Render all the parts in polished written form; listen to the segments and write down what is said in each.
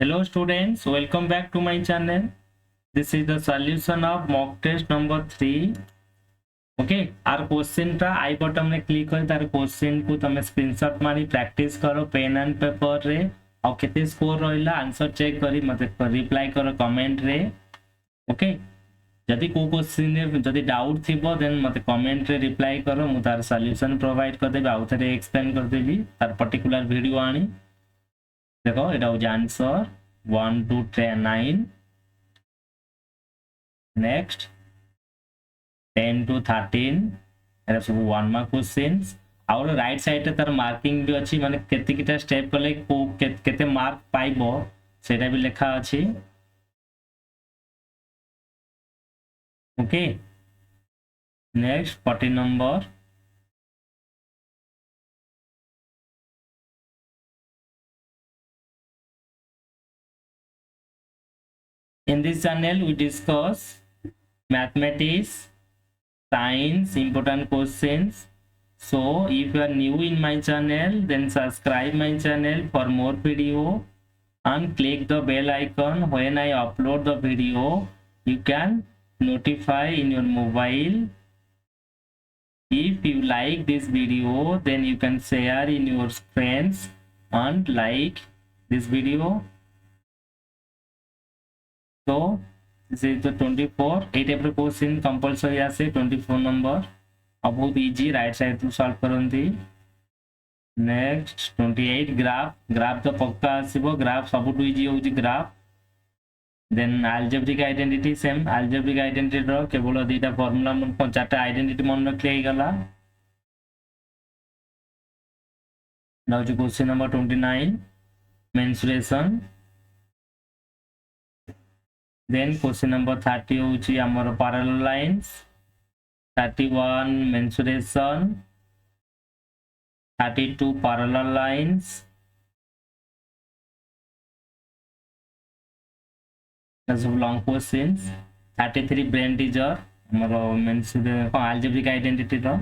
Hello students, welcome back to my channel. This is the solution of mock test number 3. Okay, our question ta I button में click कर तार question को तमे screenshot मारी practice करो pen and paper रे और केते score रहिला answer check करी मते reply करो comment रे. Okay, जदि को क्वेश्चन रे जदि डाउट थिबो देन मते कमेंट रे रिप्लाई करो मु तार सॉल्यूशन प्रोवाइड कर देबी आउ थरे एक्सप्लेन कर देबी तार पर्टिकुलर वीडियो आनी देखो एटा हो आंसर 1 2 10 9 नेक्स्ट 10 to 13 एटा सब 1 मार्क क्वेश्चंस आउ राइट साइड रे तार मार्किंग भी अछि माने केते किटा स्टेप कले को केते मार्क पाइबो सेटा भी लिखा अछि. Okay, next 40 number. In this channel we discuss mathematics, science, important questions. So if you are new in my channel, then subscribe my channel for more video and click the bell icon. When I upload the video, you can notify in your mobile. If you like this video, then you can share in your friends and like this video. So this is the 24 8 every question compulsory ase 24 number बहुत easy right side to solve करंती. Next 28 graph तो पक्का आसीबो graph सब to easy होची graph. Then algebraic identity same algebraic identity रो केवल दीटा formula मन चारटा identity मन रखले ही गला. नाउ जो question number 29 mensuration. Then question number 30 होची हमर parallel lines. 31 mensuration. 32 parallel lines. That's long questions. 33 brain teaser हमरो mensuration algebraic identity रो.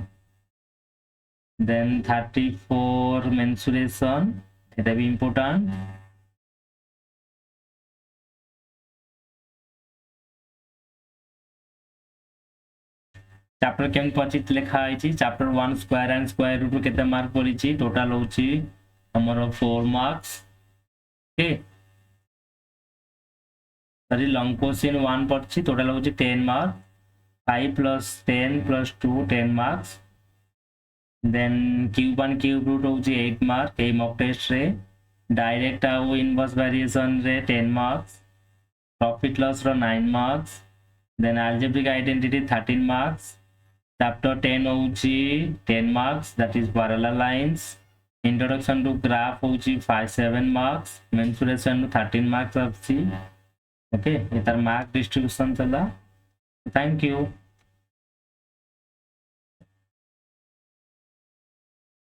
Then 34 mensuration এটা भी important. चैप्टर केम पचित लिखा आइची chapter 1 square and square root केते मार्क पड़ीची टोटल होची हमरो 4 marks. Okay sorry long question 1 पड़ची टोटल होची 10 mark 5 plus 10 plus 2 10 marks. Then cube and cube root होची 8 mark ए मॉक टेस्ट रे. डायरेक्ट आउ इनवर्स वेरिएशन रे 10 marks. प्रॉफिट लॉस रो 9 marks. Then algebraic identity 13 marks. Chapter 10 होची 10 marks that is parallel lines. Introduction to graph होची 7 marks. Mensuration 13 marks of C. Okay, ये तार mark distribution चला. Thank you.